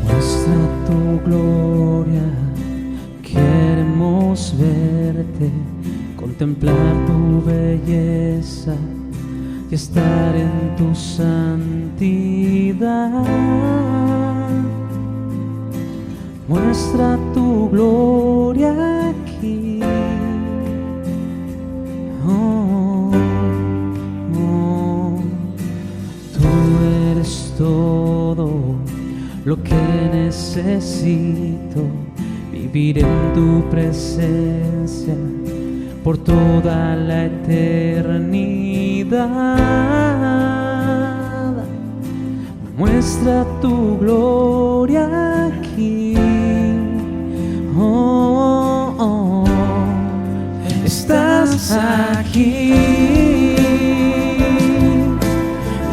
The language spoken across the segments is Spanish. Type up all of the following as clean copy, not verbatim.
Muestra tu gloria, queremos verte, contemplar tu belleza y estar en tu santidad. Muestra tu gloria aquí. Oh, oh. Tú eres todo lo que necesito, vivir en tu presencia por toda la eternidad. Muestra tu gloria aquí. Oh, oh, estás aquí.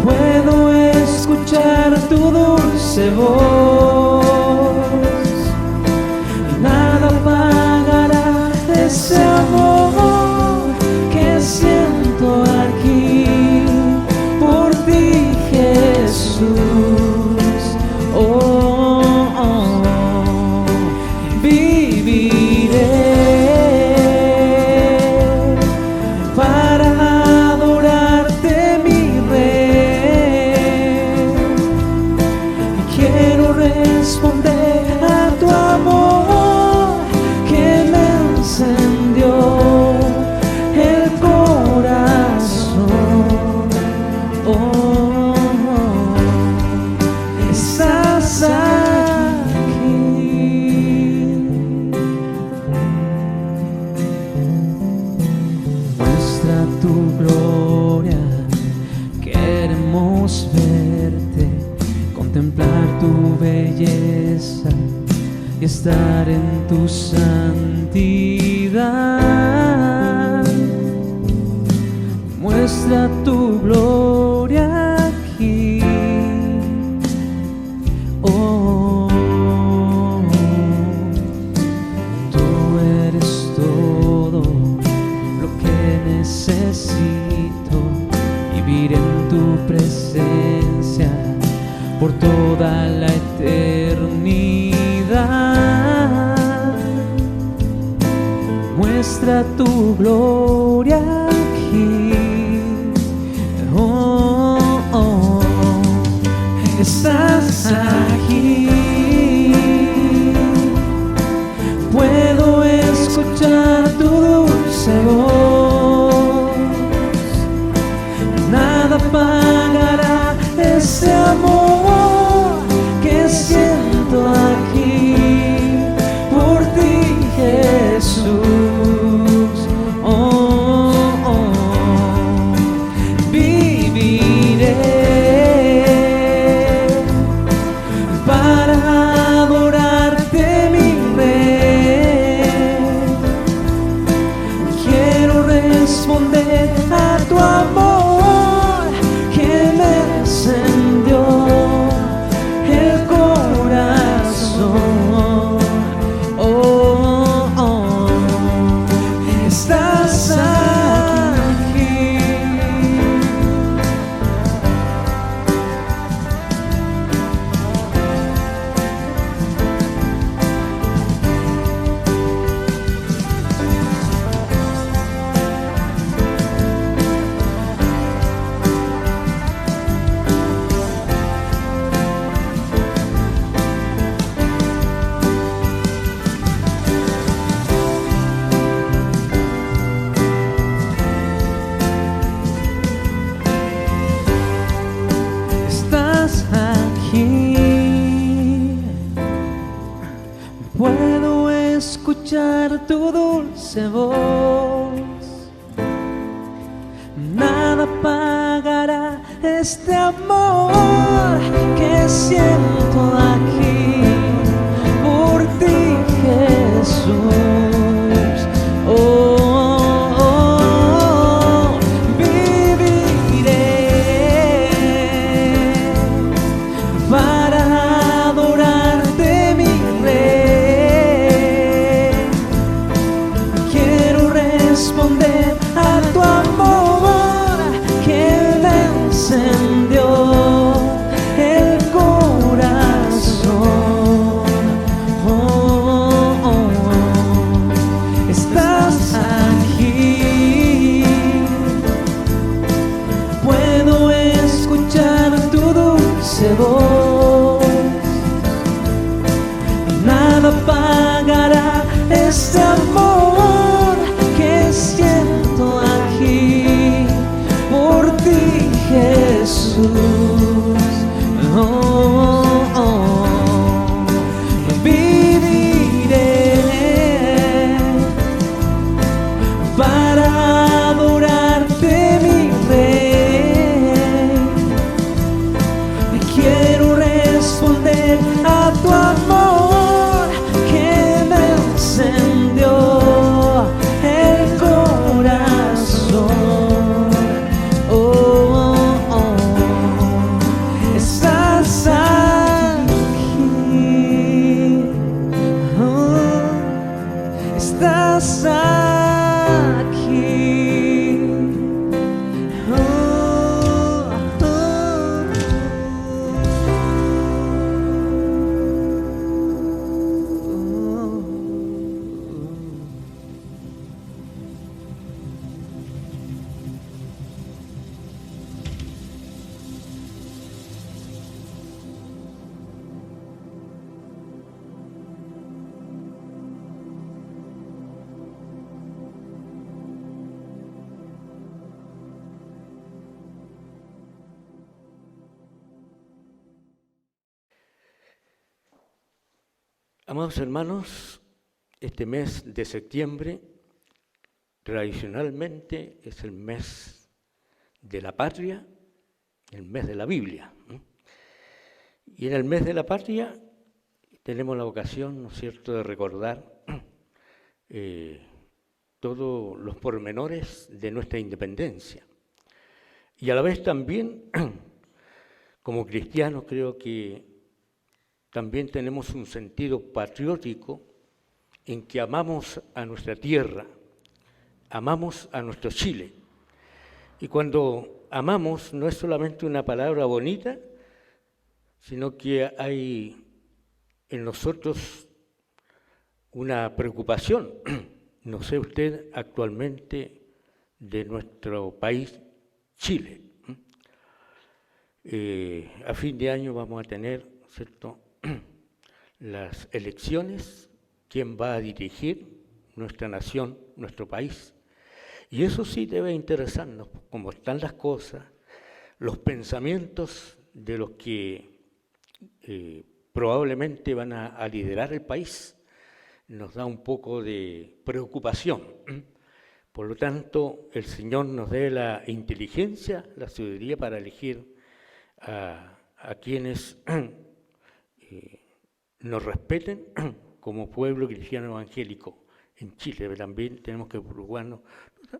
Puedo escuchar tu dulce voz y nada apagará ese amor que siento aquí por ti, Jesús. Oh, oh, viviré para adorarte, mi Rey. Quiero responder a tu amor que me encendió el corazón. Oh, estás aquí. Muestra tu gloria, queremos verte, contemplar tu belleza y estar en tu santidad. Muestra tu gloria aquí. Oh, tú eres todo lo que necesito, vivir en tu presencia por toda la eternidad. Muestra tu gloria aquí. Oh, oh, estás aquí. Puedo escuchar tu dulce voz, nada apagará ese amor que siento aquí por ti, Jesús. Oh, oh, viviré para adorarte, mi Rey. Quiero responder a tu amor que me encendió el corazón. Oh, oh, estás aquí. Estás aquí. Puedo escuchar tu dulce voz, nada apagará este amor que siento aquí por ti, Jesús. Oh, oh, viviré para adorarte, mi Rey. nada apagará este amor que siento aquí por ti, Jesús. Oh, oh, oh. Viviré para adorarte, mi Rey. Quiero responder a tu amor que me encendió el corazón. Oh, oh, oh. Estás aquí. Oh, estás aquí. Amados hermanos, este mes de septiembre tradicionalmente es el mes de la patria, el mes de la Biblia. Y en el mes de la patria tenemos la ocasión, ¿no es cierto?, de recordar todos los pormenores de nuestra independencia. Y a la vez también, como cristianos, creo que también tenemos un sentido patriótico en que amamos a nuestra tierra, amamos a nuestro Chile. Y cuando amamos no es solamente una palabra bonita, sino que hay en nosotros una preocupación. No sé usted actualmente de nuestro país, Chile. A fin de año vamos a tener, ¿cierto?, las elecciones, quién va a dirigir nuestra nación, nuestro país. Y eso sí debe interesarnos, cómo están las cosas, los pensamientos de los que probablemente van a liderar el país, nos da un poco de preocupación. Por lo tanto, el Señor nos dé la inteligencia, la sabiduría para elegir a quienes nos respeten como pueblo cristiano evangélico en Chile, pero también tenemos que preocuparnos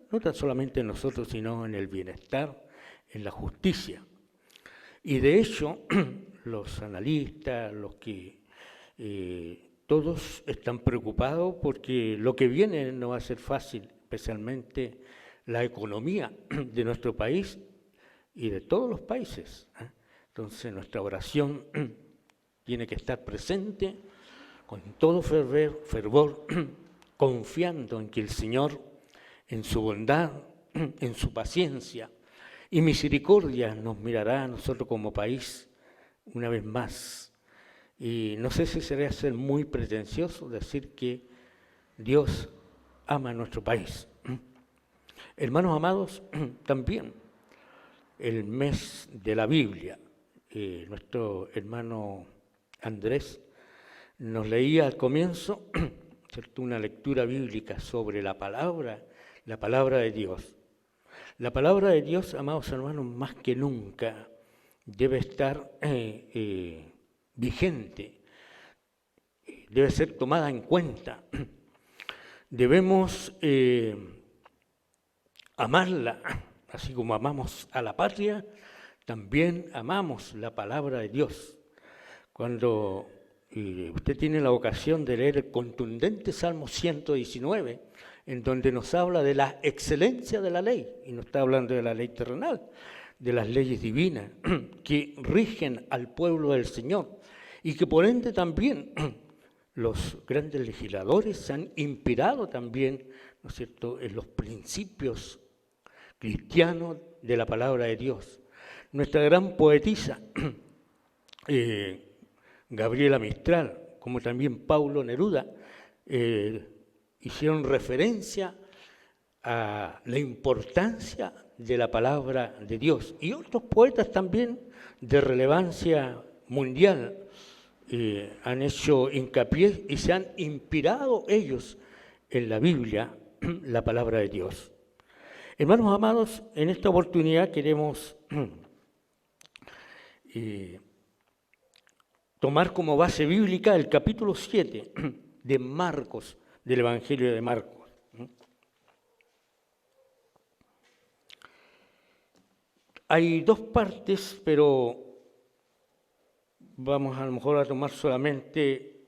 no tan solamente en nosotros, sino en el bienestar, en la justicia. Y de hecho, los analistas, los que todos están preocupados porque lo que viene no va a ser fácil, especialmente la economía de nuestro país y de todos los países. Entonces, nuestra oración tiene que estar presente con todo fervor, confiando en que el Señor, en su bondad, en su paciencia y misericordia, nos mirará a nosotros como país una vez más. Y no sé si sería ser muy pretencioso decir que Dios ama a nuestro país. Hermanos amados, también el mes de la Biblia, nuestro hermano Andrés nos leía al comienzo, ¿cierto?, una lectura bíblica sobre la palabra de Dios. La palabra de Dios, amados hermanos, más que nunca debe estar vigente, debe ser tomada en cuenta. Debemos amarla, así como amamos a la patria, también amamos la palabra de Dios. Cuando usted tiene la ocasión de leer el contundente Salmo 119, en donde nos habla de la excelencia de la ley, y no está hablando de la ley terrenal, de las leyes divinas que rigen al pueblo del Señor, y que por ende también los grandes legisladores se han inspirado también, ¿no es cierto?, en los principios cristianos de la palabra de Dios. Nuestra gran poetisa, Gabriela Mistral, como también Paulo Neruda, hicieron referencia a la importancia de la palabra de Dios. Y otros poetas también de relevancia mundial han hecho hincapié y se han inspirado ellos en la Biblia, la palabra de Dios. Hermanos amados, en esta oportunidad queremos tomar como base bíblica el capítulo 7 de Marcos, del Evangelio de Marcos. Hay dos partes, pero vamos a lo mejor a tomar solamente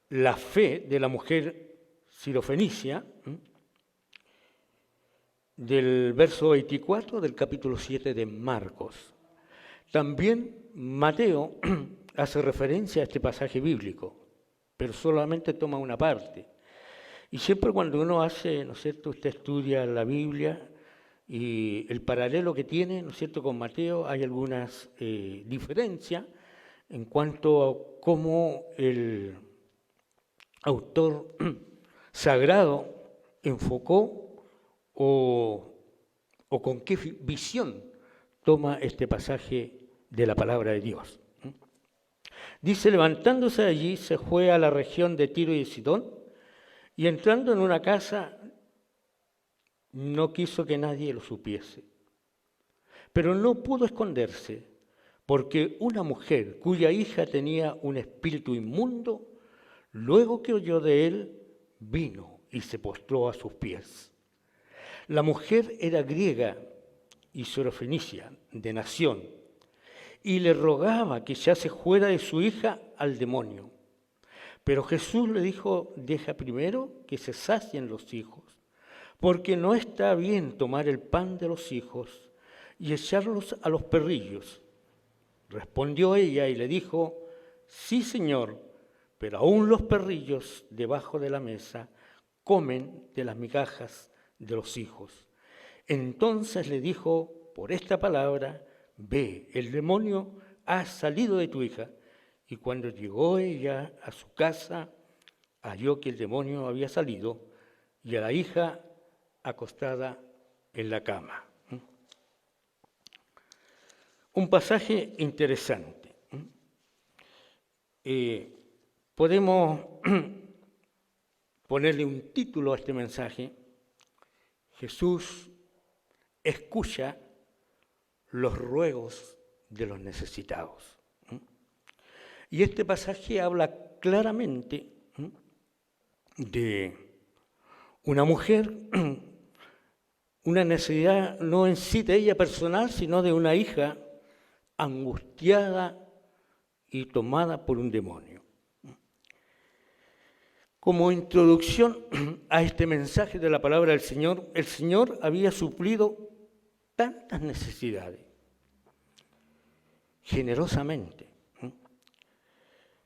la fe de la mujer sirofenicia, del verso 24 del capítulo 7 de Marcos. También Mateo hace referencia a este pasaje bíblico, pero solamente toma una parte. Y siempre cuando uno hace, ¿no es cierto?, usted estudia la Biblia y el paralelo que tiene, ¿no es cierto?, con Mateo, hay algunas diferencias en cuanto a cómo el autor sagrado enfocó o con qué visión toma este pasaje de la palabra de Dios. Dice, levantándose allí, se fue a la región de Tiro y de Sidón, y entrando en una casa, no quiso que nadie lo supiese. Pero no pudo esconderse, porque una mujer cuya hija tenía un espíritu inmundo, luego que oyó de él, vino y se postró a sus pies. La mujer era griega y sirofenicia, de nación, y le rogaba que echase fuera de su hija al demonio. Pero Jesús le dijo, deja primero que se sacien los hijos, porque no está bien tomar el pan de los hijos y echarlos a los perrillos. Respondió ella y le dijo, sí, Señor, pero aún los perrillos debajo de la mesa comen de las migajas de los hijos. Entonces le dijo, por esta palabra, ve, el demonio ha salido de tu hija. Y cuando llegó ella a su casa, halló que el demonio había salido y a la hija acostada en la cama. Un pasaje interesante. Podemos ponerle un título a este mensaje: Jesús escucha los ruegos de los necesitados. Y este pasaje habla claramente de una mujer, una necesidad no en sí de ella personal, sino de una hija angustiada y tomada por un demonio. Como introducción a este mensaje de la palabra del Señor, el Señor había suplido tantas necesidades, generosamente,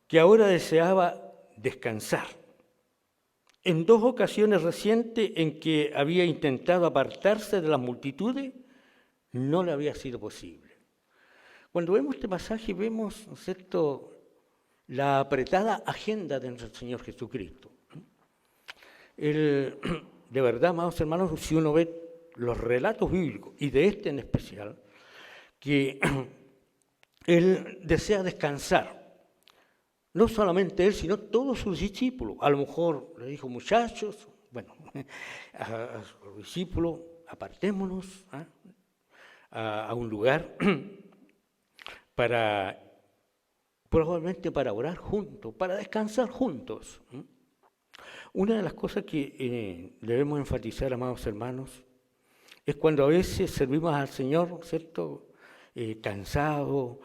que ahora deseaba descansar. En dos ocasiones recientes en que había intentado apartarse de las multitudes, no le había sido posible. Cuando vemos este pasaje vemos, ¿no es cierto?, la apretada agenda de nuestro Señor Jesucristo. De verdad, amados hermanos, si uno ve los relatos bíblicos, y de este en especial, que Él desea descansar. No solamente Él, sino todos sus discípulos. A lo mejor le dijo, muchachos, bueno, a sus discípulos, apartémonos a un lugar probablemente para orar juntos, para descansar juntos. Una de las cosas que debemos enfatizar, amados hermanos, es cuando a veces servimos al Señor, ¿cierto?, cansado,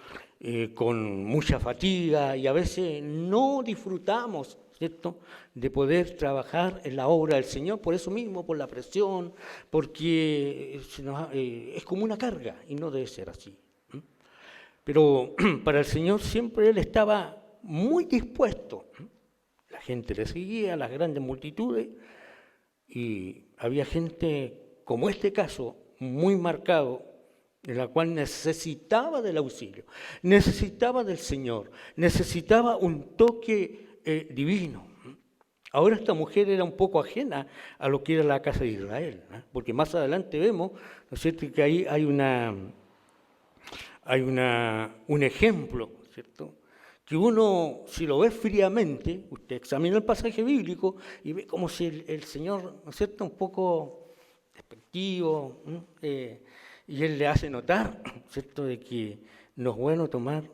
con mucha fatiga, y a veces no disfrutamos, ¿cierto?, de poder trabajar en la obra del Señor, por eso mismo, por la presión, porque es como una carga, y no debe ser así. Pero para el Señor siempre Él estaba muy dispuesto. La gente le seguía, las grandes multitudes, y había gente, como este caso, muy marcado, en la cual necesitaba del auxilio, necesitaba del Señor, necesitaba un toque divino. Ahora esta mujer era un poco ajena a lo que era la casa de Israel, ¿no? Porque más adelante vemos, ¿no es cierto?, que ahí hay un ejemplo, ¿cierto?, que uno, si lo ve fríamente, usted examina el pasaje bíblico y ve como si el Señor, ¿no es cierto?, un poco despectivo, ¿no?, y Él le hace notar, ¿cierto?, de que no es bueno tomar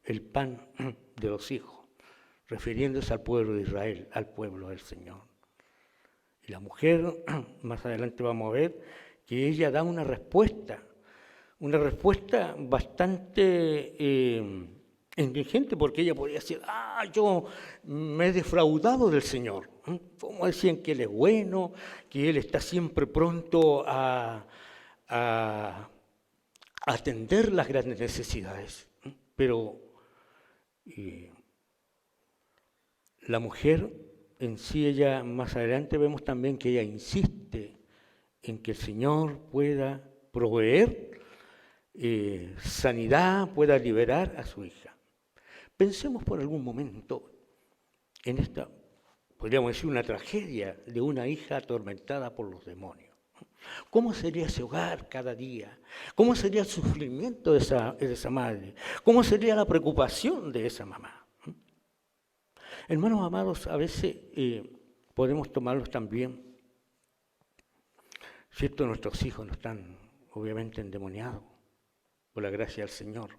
el pan de los hijos, refiriéndose al pueblo de Israel, al pueblo del Señor. Y la mujer, más adelante vamos a ver, que ella da una respuesta bastante inteligente, porque ella podría decir, yo me he defraudado del Señor. Como decían que Él es bueno, que Él está siempre pronto a atender las grandes necesidades. Pero la mujer en sí, ella más adelante vemos también que ella insiste en que el Señor pueda proveer sanidad, pueda liberar a su hija. Pensemos por algún momento en esta, podríamos decir, una tragedia de una hija atormentada por los demonios. ¿Cómo sería ese hogar cada día? ¿Cómo sería el sufrimiento de esa madre? ¿Cómo sería la preocupación de esa mamá? Hermanos amados, a veces podemos tomarlos también, ¿cierto? Nuestros hijos no están obviamente endemoniados, por la gracia del Señor,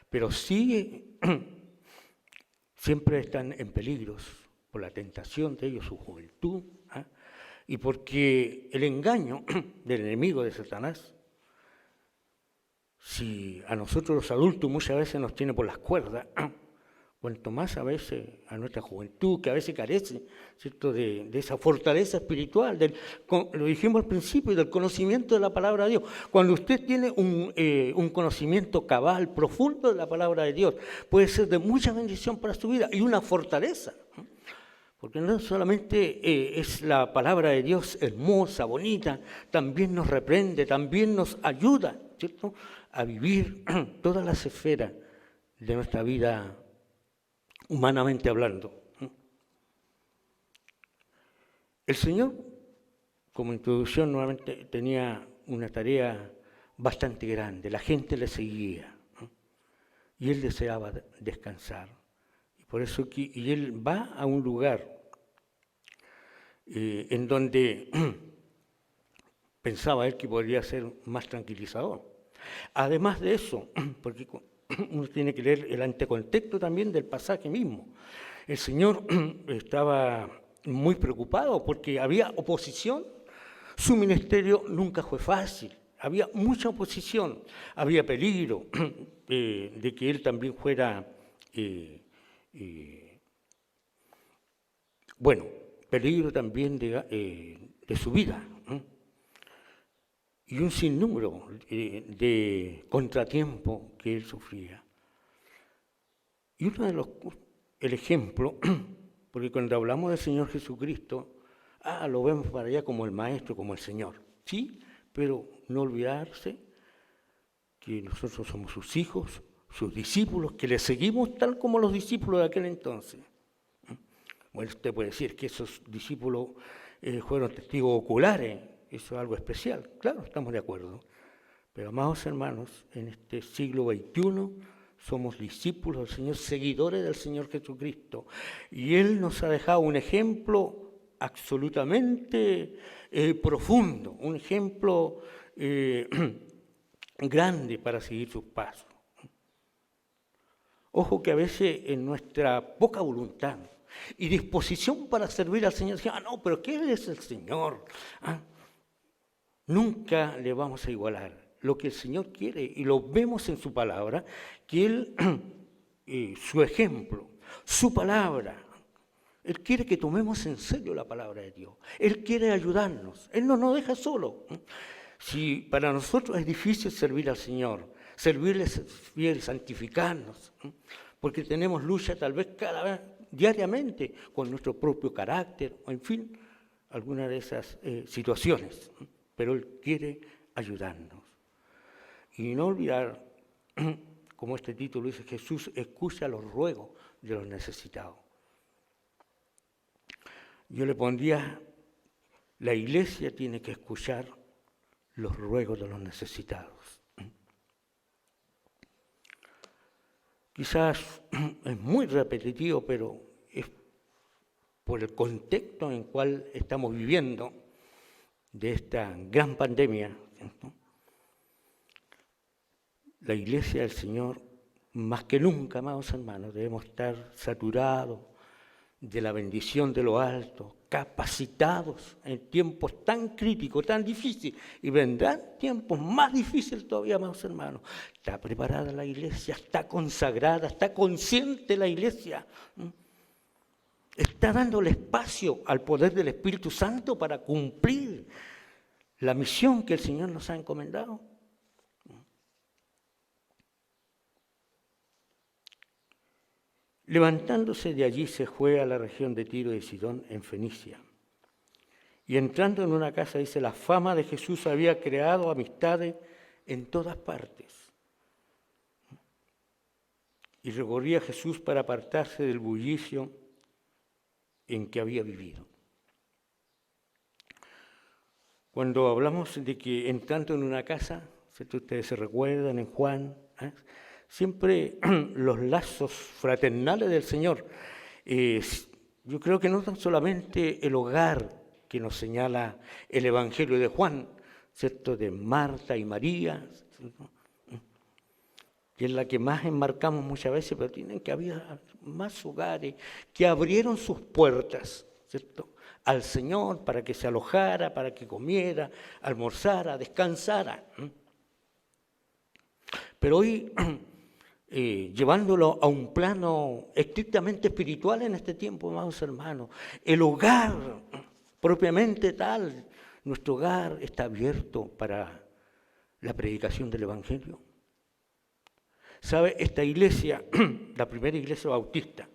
pero sí siempre están en peligros por la tentación de ellos, su juventud, y porque el engaño del enemigo de Satanás, si a nosotros los adultos muchas veces nos tiene por las cuerdas, cuanto más a veces a nuestra juventud, que a veces carece, ¿cierto?, de esa fortaleza espiritual, lo dijimos al principio, del conocimiento de la palabra de Dios. Cuando usted tiene un conocimiento cabal, profundo de la palabra de Dios, puede ser de mucha bendición para su vida y una fortaleza. Porque no solamente es la palabra de Dios hermosa, bonita, también nos reprende, también nos ayuda, ¿cierto?, a vivir todas las esferas de nuestra vida humanamente hablando. El Señor, como introducción, nuevamente tenía una tarea bastante grande. La gente le seguía, y Él deseaba descansar. Y por eso y Él va a un lugar en donde pensaba Él que podría ser más tranquilizador. Además de eso, porque uno tiene que leer el antecontexto también del pasaje mismo. El Señor estaba muy preocupado porque había oposición. Su ministerio nunca fue fácil. Había mucha oposición. Había peligro de que Él también fuera, peligro también de su vida. Y un sinnúmero de contratiempos que Él sufría. Y el ejemplo, porque cuando hablamos del Señor Jesucristo, lo vemos para allá como el Maestro, como el Señor, sí, pero no olvidarse que nosotros somos sus hijos, sus discípulos, que le seguimos tal como los discípulos de aquel entonces. Bueno, usted puede decir que esos discípulos fueron testigos oculares, eso es algo especial, claro, estamos de acuerdo. Pero, amados hermanos, en este siglo XXI somos discípulos del Señor, seguidores del Señor Jesucristo. Y Él nos ha dejado un ejemplo absolutamente profundo, un ejemplo grande para seguir sus pasos. Ojo que a veces en nuestra poca voluntad y disposición para servir al Señor, no, pero ¿qué es el Señor? Nunca le vamos a igualar lo que el Señor quiere, y lo vemos en su palabra, que Él, su ejemplo, su palabra, Él quiere que tomemos en serio la palabra de Dios. Él quiere ayudarnos, Él no nos deja solo. Si para nosotros es difícil servir al Señor, servirle fiel, santificarnos, porque tenemos lucha tal vez cada vez diariamente con nuestro propio carácter, o en fin, alguna de esas situaciones, pero Él quiere ayudarnos. Y no olvidar, como este título dice, Jesús escucha los ruegos de los necesitados. Yo le pondría, la iglesia tiene que escuchar los ruegos de los necesitados. Quizás es muy repetitivo, pero es por el contexto en el cual estamos viviendo de esta gran pandemia, ¿cierto? La iglesia del Señor, más que nunca, amados hermanos, debemos estar saturados de la bendición de lo alto, capacitados en tiempos tan críticos, tan difíciles, y vendrán tiempos más difíciles todavía, amados hermanos. Está preparada la iglesia, está consagrada, está consciente la iglesia, está dándole espacio al poder del Espíritu Santo para cumplir la misión que el Señor nos ha encomendado. Levantándose de allí se fue a la región de Tiro y Sidón en Fenicia. Y entrando en una casa, dice, la fama de Jesús había creado amistades en todas partes. Y recorría Jesús para apartarse del bullicio en que había vivido. Cuando hablamos de que entrando en una casa, ¿cierto? Ustedes se recuerdan en Juan, siempre los lazos fraternales del Señor. Yo creo que no tan solamente el hogar que nos señala el Evangelio de Juan, ¿cierto? De Marta y María, ¿cierto? Que es la que más enmarcamos muchas veces, pero tienen que haber más hogares que abrieron sus puertas, ¿cierto? Al Señor para que se alojara, para que comiera, almorzara, descansara. Pero hoy, llevándolo a un plano estrictamente espiritual en este tiempo, amados hermanos, el hogar propiamente tal, nuestro hogar está abierto para la predicación del Evangelio. ¿Sabe? Esta iglesia, la primera iglesia bautista,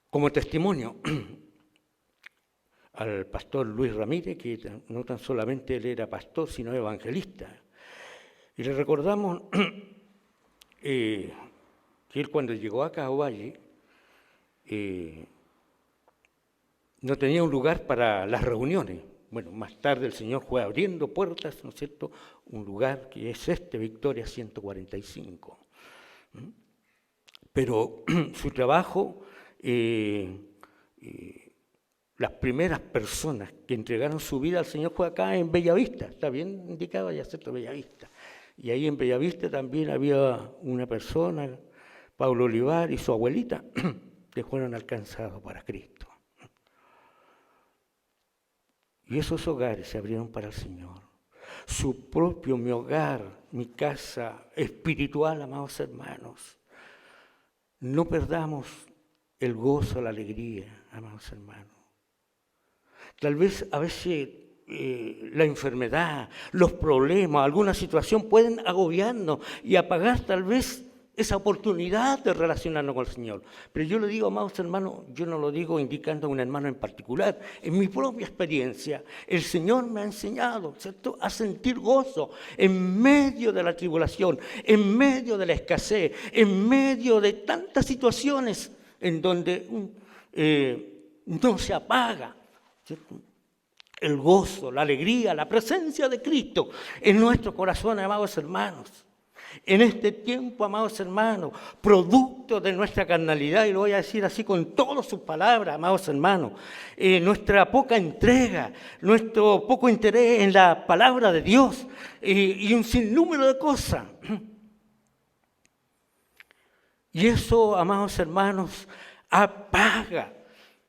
como testimonio al pastor Luis Ramírez, que no tan solamente él era pastor, sino evangelista. Y le recordamos que él cuando llegó acá a Ovalle, no tenía un lugar para las reuniones. Bueno, más tarde el Señor fue abriendo puertas, ¿no es cierto?, un lugar que es Victoria 145. Pero su trabajo, las primeras personas que entregaron su vida al Señor fue acá en Bellavista, está bien indicado allá, ¿cierto?, Bellavista. Y ahí en Bellavista también había una persona, Pablo Olivar y su abuelita, que fueron alcanzados para Cristo. Y esos hogares se abrieron para el Señor. Su propio, mi hogar, mi casa espiritual, amados hermanos. No perdamos el gozo, la alegría, amados hermanos. Tal vez a veces la enfermedad, los problemas, alguna situación pueden agobiarnos y apagar tal vez esa oportunidad de relacionarnos con el Señor. Pero yo le digo, amados hermanos, yo no lo digo indicando a un hermano en particular. En mi propia experiencia, el Señor me ha enseñado, ¿cierto?, a sentir gozo en medio de la tribulación, en medio de la escasez, en medio de tantas situaciones en donde no se apaga, ¿cierto?, el gozo, la alegría, la presencia de Cristo en nuestro corazón, amados hermanos. En este tiempo, amados hermanos, producto de nuestra carnalidad, y lo voy a decir así con todas sus palabras, amados hermanos, nuestra poca entrega, nuestro poco interés en la palabra de Dios y un sinnúmero de cosas. Y eso, amados hermanos, apaga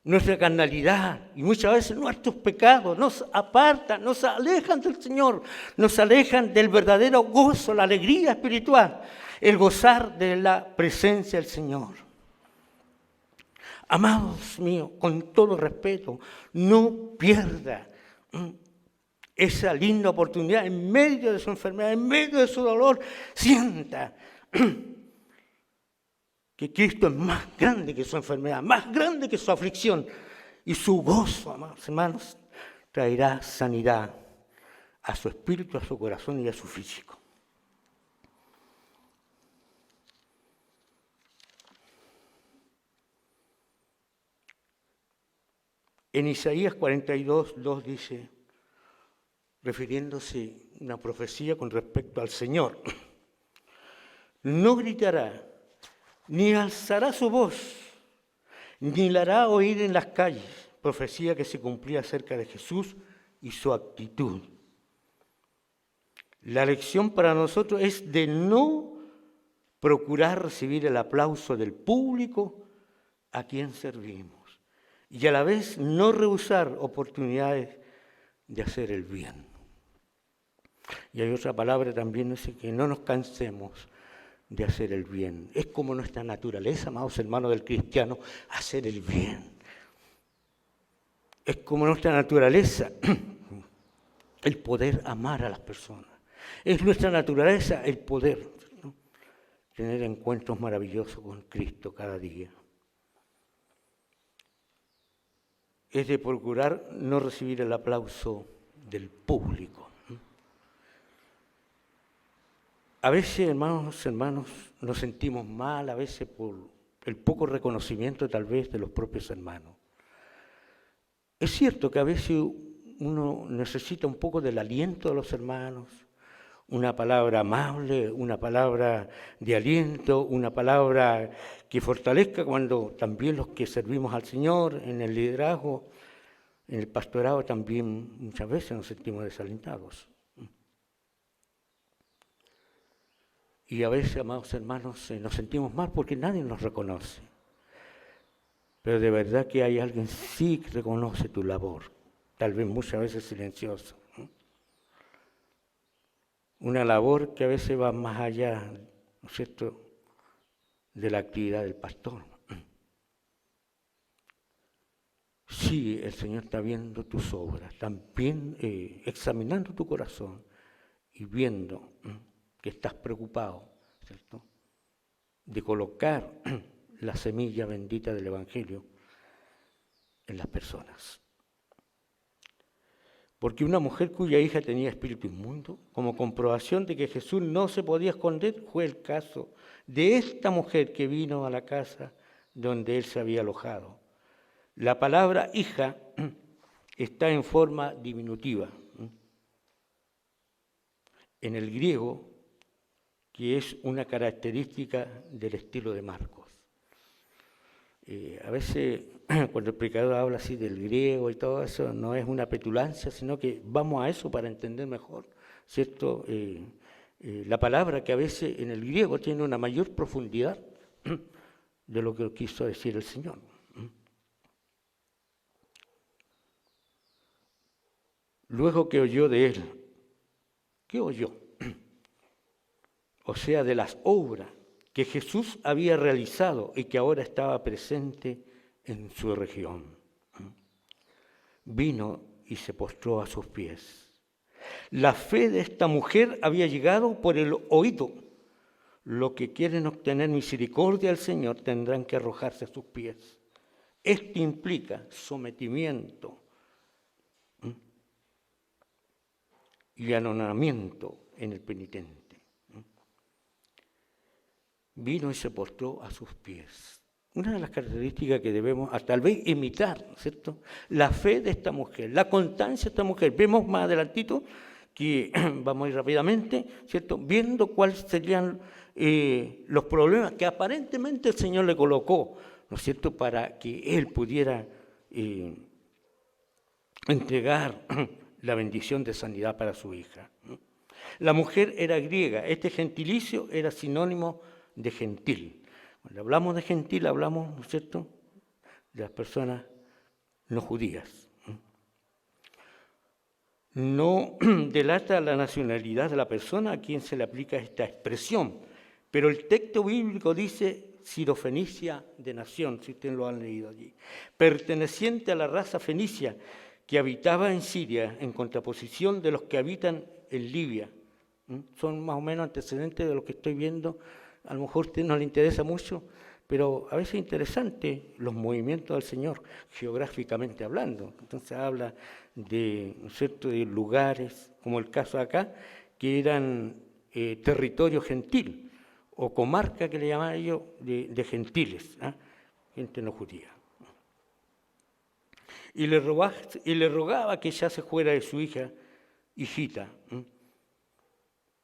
nuestra carnalidad y muchas veces nuestros pecados, nos apartan, nos alejan del Señor, nos alejan del verdadero gozo, la alegría espiritual, el gozar de la presencia del Señor. Amados míos, con todo respeto, no pierda esa linda oportunidad en medio de su enfermedad, en medio de su dolor, sienta que Cristo es más grande que su enfermedad, más grande que su aflicción. Y su gozo, amados hermanos, traerá sanidad a su espíritu, a su corazón y a su físico. En Isaías 42:2 dice, refiriéndose a una profecía con respecto al Señor, no gritará, ni alzará su voz, ni la hará oír en las calles, profecía que se cumplía acerca de Jesús y su actitud. La lección para nosotros es de no procurar recibir el aplauso del público a quien servimos y a la vez no rehusar oportunidades de hacer el bien. Y hay otra palabra también, dice que no nos cansemos de hacer el bien. Es como nuestra naturaleza, amados hermanos del cristiano, hacer el bien. Es como nuestra naturaleza el poder amar a las personas. Es nuestra naturaleza el poder, ¿no?, tener encuentros maravillosos con Cristo cada día. Es de procurar no recibir el aplauso del público. A veces, hermanos, nos sentimos mal, a veces por el poco reconocimiento tal vez de los propios hermanos. Es cierto que a veces uno necesita un poco del aliento de los hermanos, una palabra amable, una palabra de aliento, una palabra que fortalezca cuando también los que servimos al Señor en el liderazgo, en el pastorado también muchas veces nos sentimos desalentados. Y a veces, amados hermanos, nos sentimos mal porque nadie nos reconoce. Pero de verdad que hay alguien sí que reconoce tu labor, tal vez muchas veces silenciosa. Una labor que a veces va más allá, ¿no es cierto?, de la actividad del pastor. Sí, el Señor está viendo tus obras, también examinando tu corazón y viendo que estás preocupado, ¿cierto?, de colocar la semilla bendita del Evangelio en las personas. Porque una mujer cuya hija tenía espíritu inmundo, como comprobación de que Jesús no se podía esconder, fue el caso de esta mujer que vino a la casa donde él se había alojado. La palabra hija está en forma diminutiva. En el griego, que es una característica del estilo de Marcos. A veces, cuando el predicador habla así del griego y todo eso, no es una petulancia, sino que vamos a eso para entender mejor, ¿cierto? La palabra que a veces en el griego tiene una mayor profundidad de lo que quiso decir el Señor. Luego que oyó de él, ¿qué oyó? O sea, de las obras que Jesús había realizado y que ahora estaba presente en su región. Vino y se postró a sus pies. La fe de esta mujer había llegado por el oído. Los que quieren obtener misericordia del Señor tendrán que arrojarse a sus pies. Esto implica sometimiento y anonadamiento en el penitente. Vino y se postró a sus pies. Una de las características que debemos tal vez imitar, ¿cierto?, la fe de esta mujer, la constancia de esta mujer. Vemos más adelantito que vamos a ir rápidamente, ¿cierto?, viendo cuáles serían los problemas que aparentemente el Señor le colocó, ¿no es cierto?, para que él pudiera entregar la bendición de sanidad para su hija. La mujer era griega, este gentilicio era sinónimo de gentil. Cuando hablamos de gentil, hablamos, ¿no es cierto?, de las personas no judías. No delata la nacionalidad de la persona a quien se le aplica esta expresión, pero el texto bíblico dice sirofenicia de nación, si ustedes lo han leído allí, perteneciente a la raza fenicia que habitaba en Siria, en contraposición de los que habitan en Libia. Son más o menos antecedentes de lo que estoy viendo. A lo mejor a usted no le interesa mucho, pero a veces es interesante los movimientos del Señor, geográficamente hablando. Entonces habla de, ¿no es cierto?, de lugares, como el caso de acá, que eran territorio gentil, o comarca que le llamaban ellos de gentiles, gente no judía. Y le rogaba que ya se fuera de su hijita,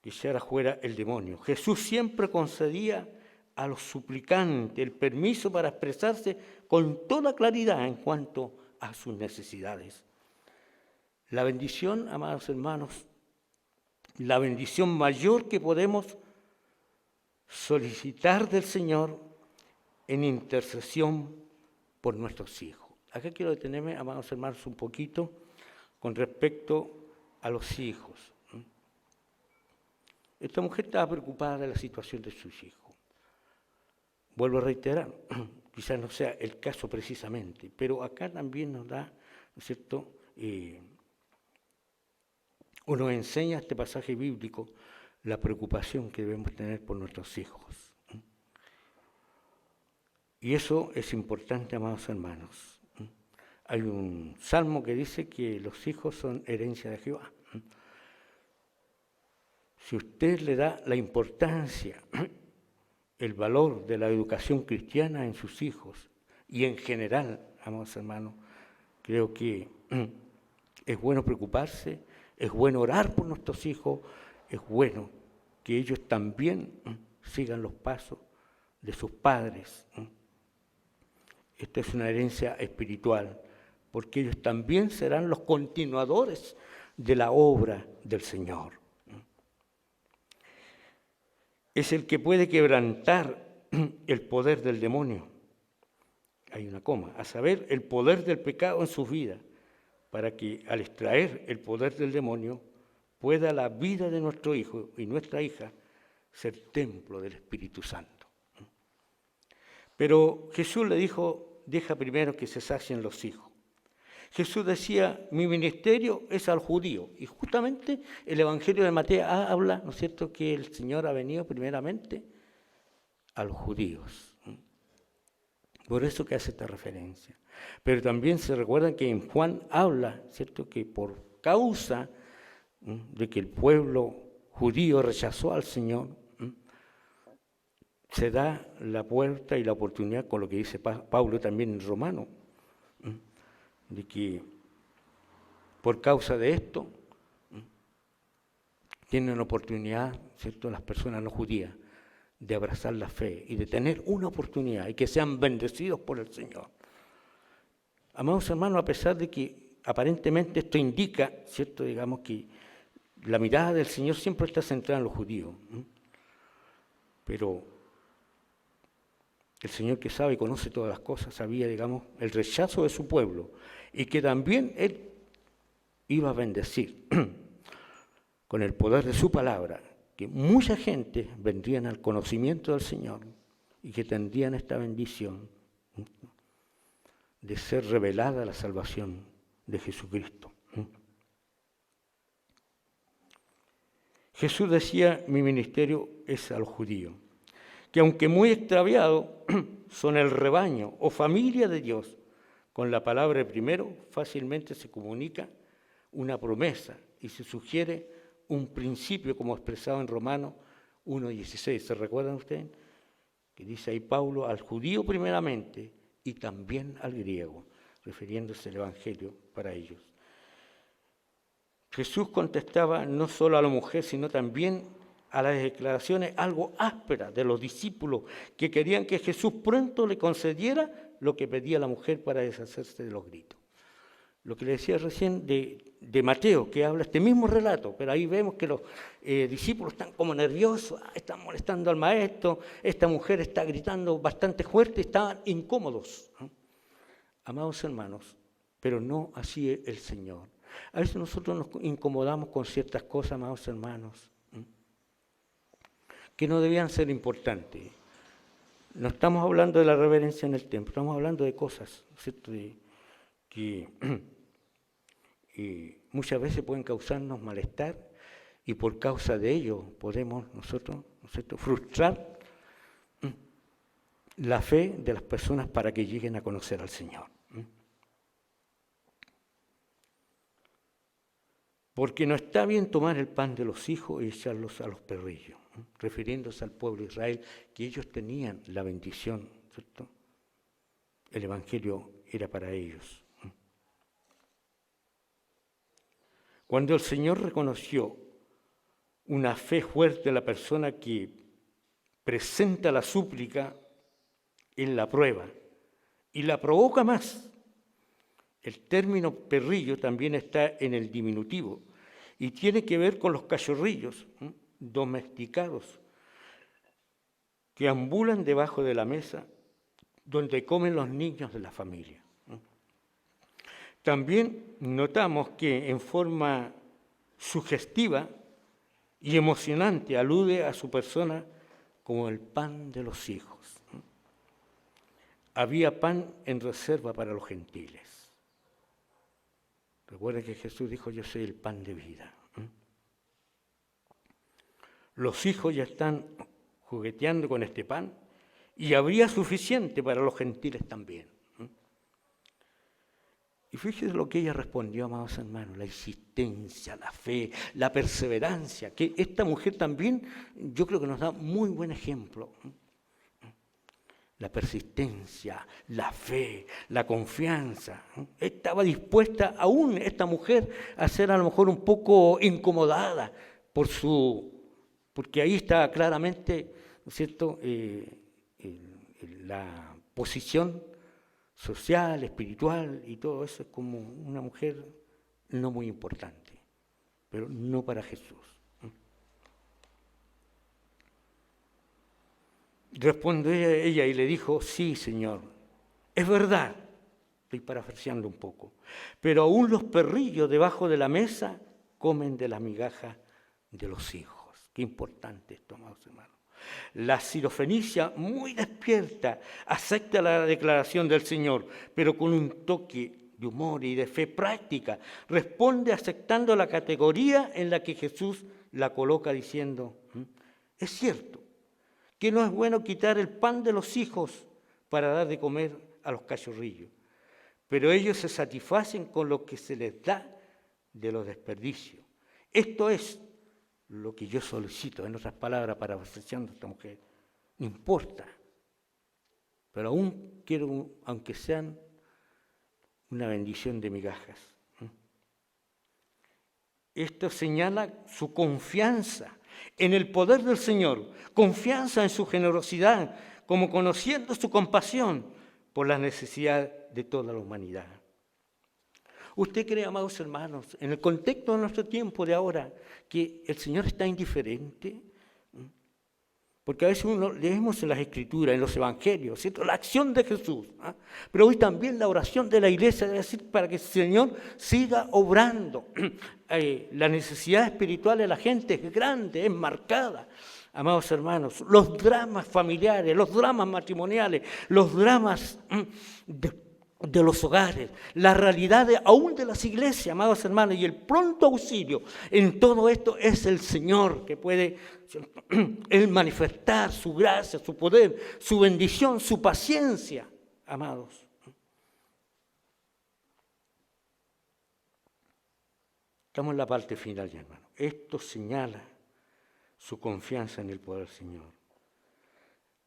que ya era fuera el demonio. Jesús siempre concedía a los suplicantes el permiso para expresarse con toda claridad en cuanto a sus necesidades. La bendición, amados hermanos, la bendición mayor que podemos solicitar del Señor en intercesión por nuestros hijos. Acá quiero detenerme, amados hermanos, un poquito con respecto a los hijos. Esta mujer estaba preocupada de la situación de sus hijos. Vuelvo a reiterar, quizás no sea el caso precisamente, pero acá también nos da, ¿no es cierto?, o nos enseña este pasaje bíblico la preocupación que debemos tener por nuestros hijos. Y eso es importante, amados hermanos. Hay un salmo que dice que los hijos son herencia de Jehová. Si usted le da la importancia, el valor de la educación cristiana en sus hijos y en general, amados hermanos, creo que es bueno preocuparse, es bueno orar por nuestros hijos, es bueno que ellos también sigan los pasos de sus padres. Esta es una herencia espiritual, porque ellos también serán los continuadores de la obra del Señor. Es el que puede quebrantar el poder del demonio. Hay una coma, a saber, el poder del pecado en sus vidas, para que al extraer el poder del demonio pueda la vida de nuestro hijo y nuestra hija ser templo del Espíritu Santo. Pero Jesús le dijo, deja primero que se sacien los hijos. Jesús decía, mi ministerio es al judío. Y justamente el Evangelio de Mateo habla, ¿no es cierto?, que el Señor ha venido primeramente a los judíos. Por eso que hace esta referencia. Pero también se recuerda que en Juan habla, ¿cierto?, que por causa de que el pueblo judío rechazó al Señor, se da la puerta y la oportunidad, con lo que dice Pablo también en Romano, de que por causa de esto tienen oportunidad, ¿cierto?, las personas no judías, de abrazar la fe y de tener una oportunidad y que sean bendecidos por el Señor. Amados hermanos, a pesar de que aparentemente esto indica, ¿cierto?, digamos que la mirada del Señor siempre está centrada en los judíos, pero el Señor, que sabe y conoce todas las cosas, sabía, digamos, el rechazo de su pueblo y que también Él iba a bendecir con el poder de su palabra, que mucha gente vendrían al conocimiento del Señor y que tendrían esta bendición de ser revelada la salvación de Jesucristo. Jesús decía, mi ministerio es a los judíos, que aunque muy extraviados, son el rebaño o familia de Dios. Con la palabra primero fácilmente se comunica una promesa y se sugiere un principio, como expresado en Romanos 1:16. ¿Se recuerdan ustedes? Que dice ahí Pablo, al judío primeramente y también al griego, refiriéndose al Evangelio para ellos. Jesús contestaba no solo a la mujer, sino también a las declaraciones algo ásperas de los discípulos que querían que Jesús pronto le concediera lo que pedía la mujer para deshacerse de los gritos. Lo que le decía recién de Mateo, que habla este mismo relato, pero ahí vemos que los discípulos están como nerviosos, están molestando al maestro, esta mujer está gritando bastante fuerte, estaban incómodos. Amados hermanos, pero no así es el Señor. A veces nosotros nos incomodamos con ciertas cosas, amados hermanos, que no debían ser importantes. No estamos hablando de la reverencia en el templo, estamos hablando de cosas, ¿cierto?, que muchas veces pueden causarnos malestar y por causa de ello podemos nosotros, ¿no es cierto?, frustrar la fe de las personas para que lleguen a conocer al Señor. Porque no está bien tomar el pan de los hijos y echarlos a los perrillos, refiriéndose al pueblo de Israel, que ellos tenían la bendición, ¿cierto? El Evangelio era para ellos. Cuando el Señor reconoció una fe fuerte en la persona que presenta la súplica, Él la prueba y la provoca más. El término perrillo también está en el diminutivo y tiene que ver con los cachorrillos domesticados que ambulan debajo de la mesa donde comen los niños de la familia. También notamos que en forma sugestiva y emocionante alude a su persona como el pan de los hijos. Había pan en reserva para los gentiles. Recuerden que Jesús dijo, yo soy el pan de vida. Los hijos ya están jugueteando con este pan y habría suficiente para los gentiles también. Y fíjense lo que ella respondió, amados hermanos, la insistencia, la fe, la perseverancia, que esta mujer también yo creo que nos da muy buen ejemplo. La persistencia, la fe, la confianza. Estaba dispuesta aún esta mujer a ser a lo mejor un poco incomodada porque ahí está claramente, ¿no es cierto?, la posición social, espiritual y todo eso es como una mujer no muy importante, pero no para Jesús. Respondió ella y le dijo, sí, Señor, es verdad, estoy parafraseando un poco, pero aún los perrillos debajo de la mesa comen de la migaja de los hijos. Qué importante esto, amados hermanos. La sirofenicia, muy despierta, acepta la declaración del Señor, pero con un toque de humor y de fe práctica, responde aceptando la categoría en la que Jesús la coloca diciendo, es cierto, que no es bueno quitar el pan de los hijos para dar de comer a los cachorrillos, pero ellos se satisfacen con lo que se les da de los desperdicios. Esto es lo que yo solicito, en otras palabras, para ofreciendo a esta mujer. No importa, pero aún quiero, aunque sean una bendición de migajas. Esto señala su confianza en el poder del Señor, confianza en su generosidad, como conociendo su compasión por la necesidad de toda la humanidad. ¿Usted cree, amados hermanos, en el contexto de nuestro tiempo de ahora, que el Señor está indiferente? Porque a veces uno leemos en las Escrituras, en los Evangelios, ¿cierto?, la acción de Jesús, pero hoy también la oración de la iglesia debe decir para que el Señor siga obrando. La necesidad espiritual de la gente es grande, es marcada. Amados hermanos, los dramas familiares, los dramas matrimoniales, los dramas de los hogares, la realidad aún de las iglesias, amados hermanos, y el pronto auxilio en todo esto es el Señor que puede Él manifestar su gracia, su poder, su bendición, su paciencia, amados. Estamos en la parte final ya, hermano. Esto señala su confianza en el poder del Señor.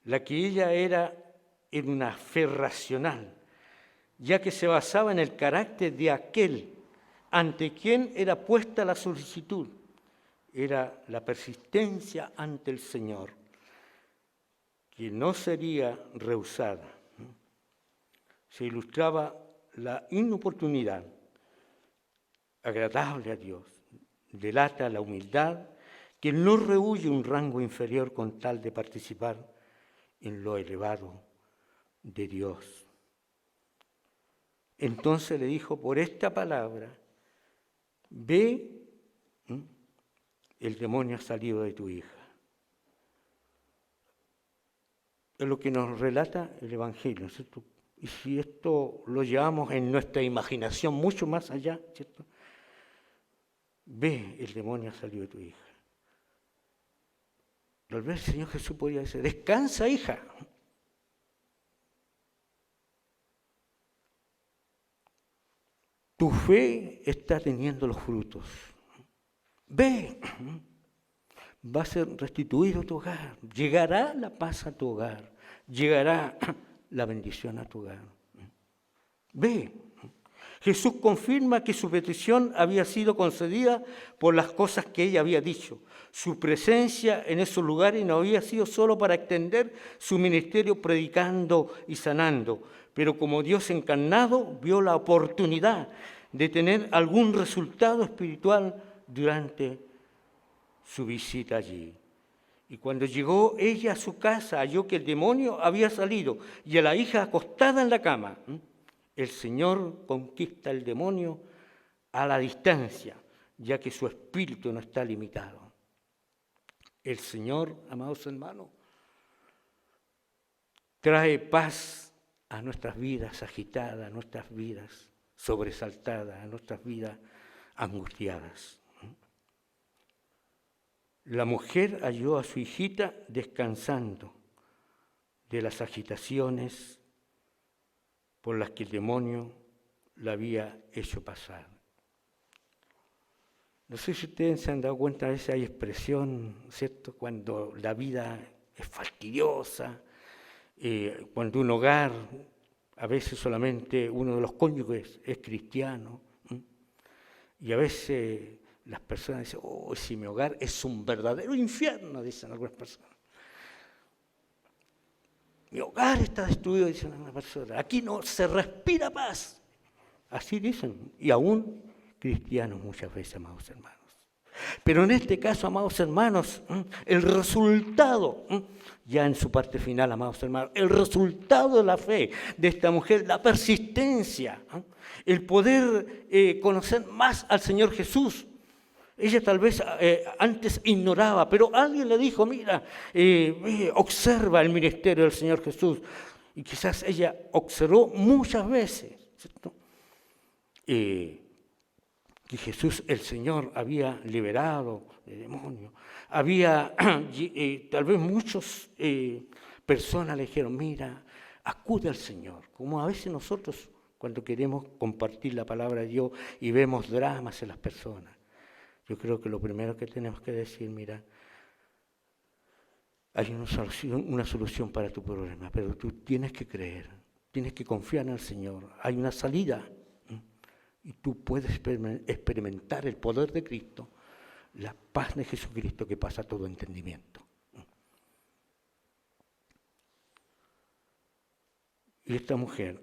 La que ella era en una fe racional, ya que se basaba en el carácter de aquel ante quien era puesta la solicitud. Era la persistencia ante el Señor, que no sería rehusada. Se ilustraba la inoportunidad, agradable a Dios, delata la humildad, que no rehúye un rango inferior con tal de participar en lo elevado de Dios. Entonces le dijo, por esta palabra, ve, el demonio ha salido de tu hija. Es lo que nos relata el Evangelio, ¿cierto? Y si esto lo llevamos en nuestra imaginación mucho más allá, ¿cierto? Ve, el demonio ha salido de tu hija. Tal vez el Señor Jesús podría decir, descansa, hija. tu fe está teniendo los frutos. Ve, va a ser restituido tu hogar, llegará la paz a tu hogar, llegará la bendición a tu hogar. Ve, Jesús confirma que su petición había sido concedida por las cosas que ella había dicho. Su presencia en esos lugares no había sido solo para extender su ministerio predicando y sanando, pero como Dios encarnado vio la oportunidad de tener algún resultado espiritual durante su visita allí. Y cuando llegó ella a su casa, halló que el demonio había salido y a la hija acostada en la cama. El Señor conquista al demonio a la distancia, ya que su espíritu no está limitado. El Señor, amados hermanos, trae paz a nuestras vidas agitadas, a nuestras vidas sobresaltadas, a nuestras vidas angustiadas. La mujer halló a su hijita descansando de las agitaciones por las que el demonio la había hecho pasar. No sé si ustedes se han dado cuenta, a veces hay expresión, ¿cierto?, cuando la vida es fastidiosa, cuando un hogar, a veces solamente uno de los cónyuges es cristiano, y a veces las personas dicen, oh, si mi hogar es un verdadero infierno, dicen algunas personas. Mi hogar está destruido, dicen algunas personas. Aquí no se respira paz. Así dicen, y aún cristianos muchas veces, amados hermanos. Pero en este caso, amados hermanos, el resultado, ya en su parte final, amados hermanos, el resultado de la fe de esta mujer, la persistencia, el poder conocer más al Señor Jesús. Ella tal vez antes ignoraba, pero alguien le dijo, mira, observa el ministerio del Señor Jesús. Y quizás ella observó muchas veces, ¿cierto?, que Jesús, el Señor, había liberado de demonios. Había, tal vez muchas personas le dijeron, mira, acude al Señor. Como a veces nosotros cuando queremos compartir la palabra de Dios y vemos dramas en las personas. Yo creo que lo primero que tenemos que decir, mira, hay una solución para tu problema, pero tú tienes que creer, tienes que confiar en el Señor. Hay una salida y tú puedes experimentar el poder de Cristo, la paz de Jesucristo que pasa todo entendimiento. Y esta mujer,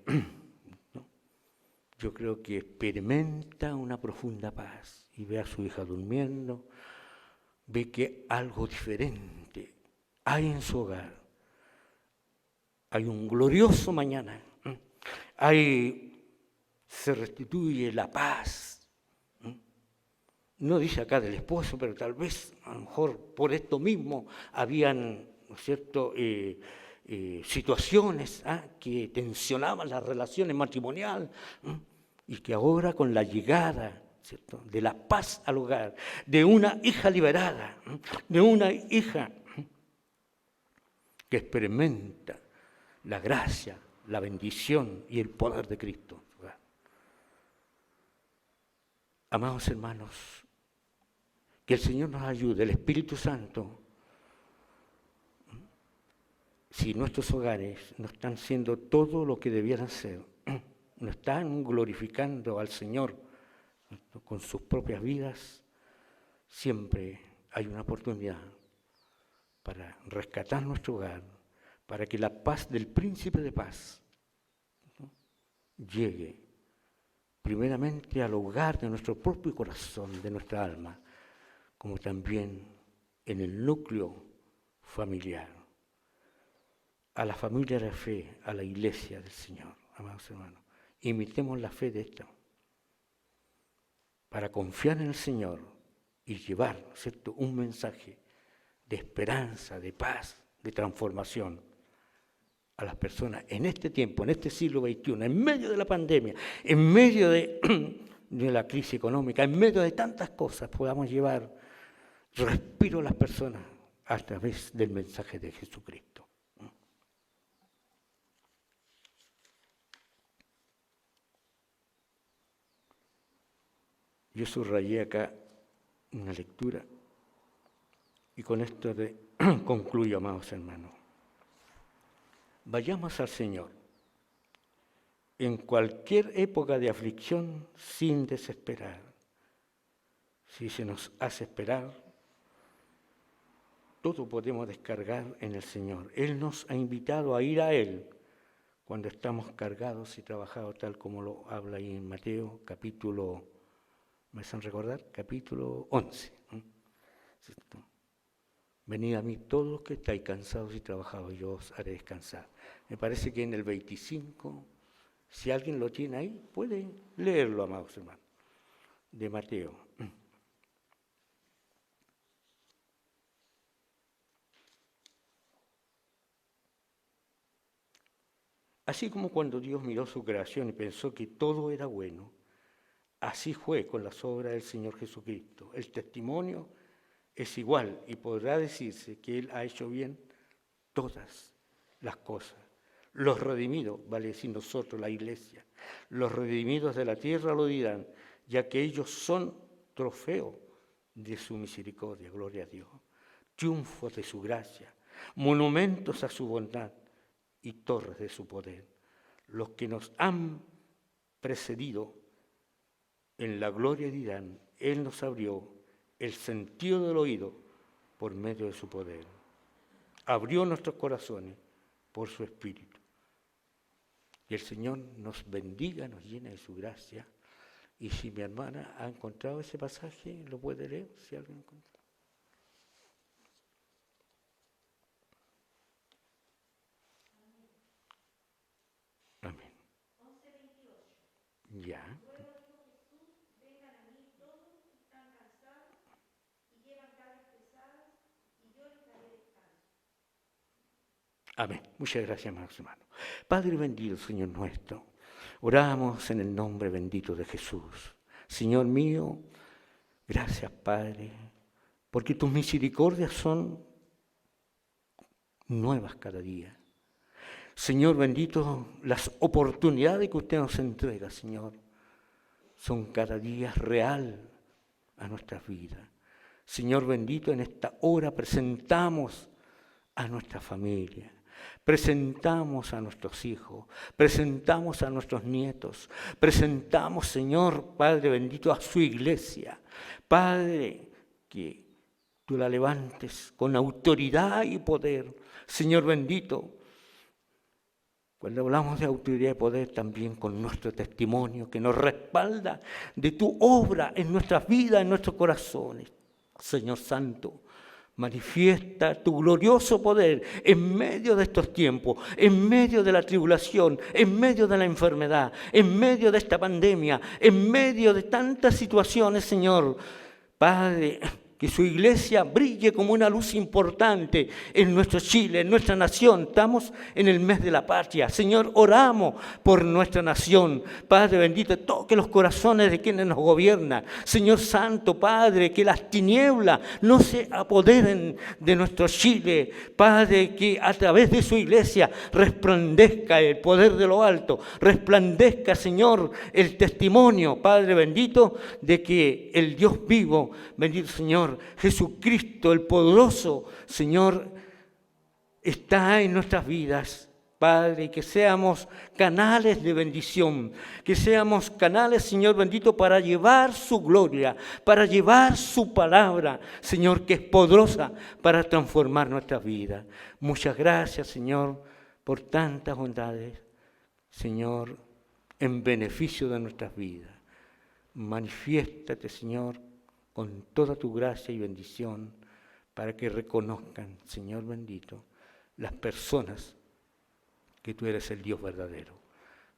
yo creo que experimenta una profunda paz y ve a su hija durmiendo, ve que algo diferente hay en su hogar. Hay un glorioso mañana, se restituye la paz. No dice acá del esposo, pero tal vez a lo mejor por esto mismo habían, ¿no es cierto?, situaciones que tensionaban las relaciones matrimoniales y que ahora con la llegada, ¿cierto?, de la paz al hogar, de una hija liberada, de una hija que experimenta la gracia, la bendición y el poder de Cristo. Amados hermanos, que el Señor nos ayude, el Espíritu Santo. Si nuestros hogares no están siendo todo lo que debieran ser, no están glorificando al Señor con sus propias vidas, siempre hay una oportunidad para rescatar nuestro hogar, para que la paz del Príncipe de Paz llegue primeramente al hogar de nuestro propio corazón, de nuestra alma, como también en el núcleo familiar, a la familia de la fe, a la iglesia del Señor, amados hermanos. Imitemos la fe de esta, para confiar en el Señor y llevar, ¿cierto?, un mensaje de esperanza, de paz, de transformación a las personas en este tiempo, en este siglo XXI, en medio de la pandemia, en medio de la crisis económica, en medio de tantas cosas, podamos llevar respiro a las personas a través del mensaje de Jesucristo. Yo subrayé acá una lectura y con esto concluyo, amados hermanos. Vayamos al Señor en cualquier época de aflicción sin desesperar. Si se nos hace esperar, todo podemos descargar en el Señor. Él nos ha invitado a ir a Él cuando estamos cargados y trabajados, tal como lo habla ahí en Mateo, capítulo, ¿me hacen recordar? Capítulo 11. ¿Cierto? Venid a mí todos los que estáis cansados y trabajados, yo os haré descansar. Me parece que en el 25, si alguien lo tiene ahí, puede leerlo, amados hermanos, de Mateo. Así como cuando Dios miró su creación y pensó que todo era bueno, así fue con las obras del Señor Jesucristo. El testimonio es igual y podrá decirse que Él ha hecho bien todas las cosas. Los redimidos, vale decir nosotros, la Iglesia, los redimidos de la tierra lo dirán, ya que ellos son trofeo de su misericordia, gloria a Dios, triunfos de su gracia, monumentos a su bondad y torres de su poder. Los que nos han precedido en la gloria dirán, Él nos abrió el sentido del oído por medio de su poder. Abrió nuestros corazones por su Espíritu. Y el Señor nos bendiga, nos llene de su gracia. Y si mi hermana ha encontrado ese pasaje, lo puede leer, si alguien encuentra. Amén. 11:28. Ya. Amén. Muchas gracias, amados hermanos. Padre bendito, Señor nuestro, oramos en el nombre bendito de Jesús. Señor mío, gracias, Padre, porque tus misericordias son nuevas cada día. Señor bendito, las oportunidades que usted nos entrega, Señor, son cada día real a nuestras vidas. Señor bendito, en esta hora presentamos a nuestra familia. Presentamos a nuestros hijos, presentamos a nuestros nietos, presentamos, Señor, Padre bendito, a su iglesia. Padre, que tú la levantes con autoridad y poder. Señor bendito, cuando hablamos de autoridad y poder, también con nuestro testimonio que nos respalda de tu obra en nuestras vidas, en nuestros corazones. Señor Santo, manifiesta tu glorioso poder en medio de estos tiempos, en medio de la tribulación, en medio de la enfermedad, en medio de esta pandemia, en medio de tantas situaciones, Señor. Padre, que su iglesia brille como una luz importante en nuestro Chile, en nuestra nación. Estamos en el mes de la patria. Señor, oramos por nuestra nación. Padre bendito, toque los corazones de quienes nos gobiernan. Señor Santo, Padre, que las tinieblas no se apoderen de nuestro Chile. Padre, que a través de su iglesia resplandezca el poder de lo alto. Resplandezca, Señor, el testimonio, Padre bendito, de que el Dios vivo, bendito Señor, Jesucristo, el poderoso, Señor, está en nuestras vidas, Padre, que seamos canales de bendición, que seamos canales, Señor bendito, para llevar su gloria, para llevar su palabra, Señor, que es poderosa para transformar nuestras vidas. Muchas gracias, Señor, por tantas bondades, Señor, en beneficio de nuestras vidas. Manifiéstate, Señor, con toda tu gracia y bendición, para que reconozcan, Señor bendito, las personas que tú eres el Dios verdadero.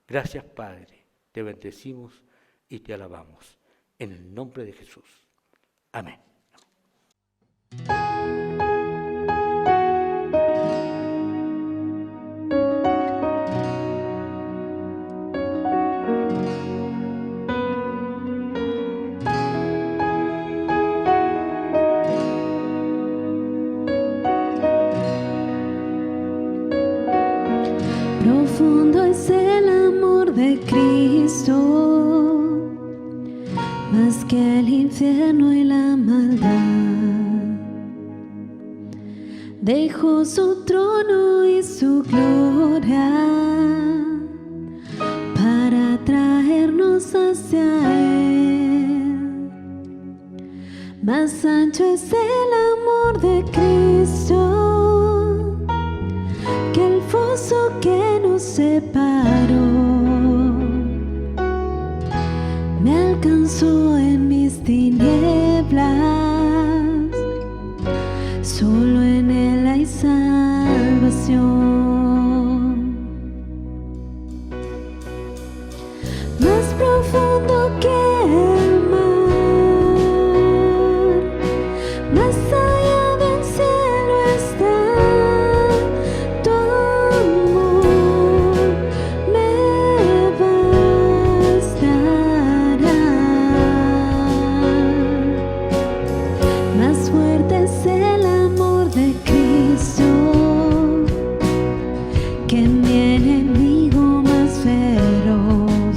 Gracias, Padre, te bendecimos y te alabamos. En el nombre de Jesús. Amén. Profundo es el amor de Cristo, más que el infierno y la maldad dejó su trono y su gloria para traernos hacia Él. Más ancho es el amor de Cristo que el foso que nos separó. Me alcanzó en mis tinieblas, solo en Él hay salvación. Más profundo que el mar, más allá del cielo está tu amor, me bastará. Más fuerte es el amor de Cristo que mi enemigo más feroz.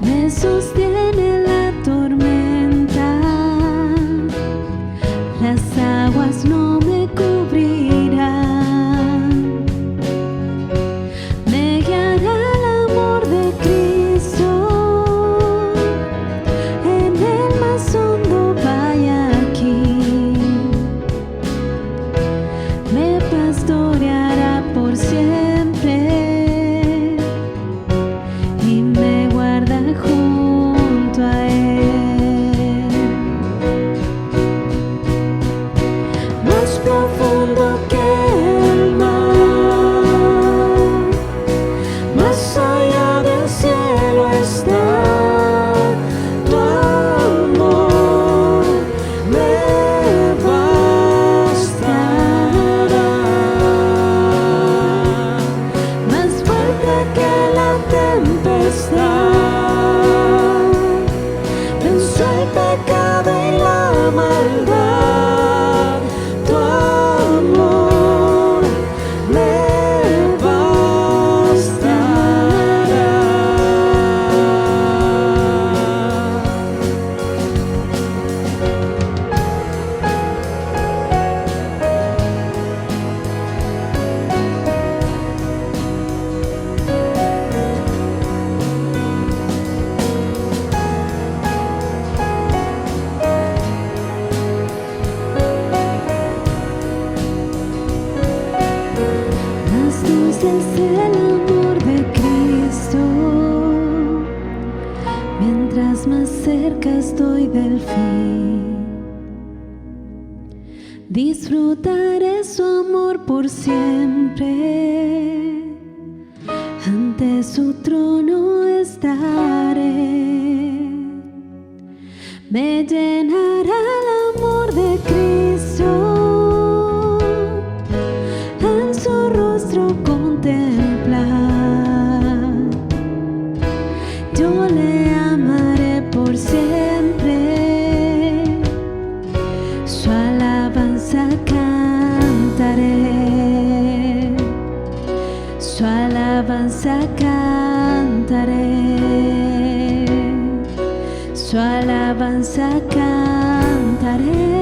Me sostiene la tormenta, las aguas no me cubrirán. Me guiará el amor de Cristo en el más hondo valle aquí. Me pastoreará por siempre y me guarda junto a Él. Más profundo que el mar, más allá del cielo está tu amor, me bastará. Más fuerte que la tempestad, venció el pecado y la maldad. Tu amor me bastará. Más dulce es el amor de Cristo, mientras más cerca estoy del fin. Disfrutaré su amor por siempre, ante su trono estaré. Me llenará el amor de Cristo, en su rostro contemplar. Yo le amaré por siempre, su alabanza cantaré, su alabanza cantaré, su alabanza cantaré.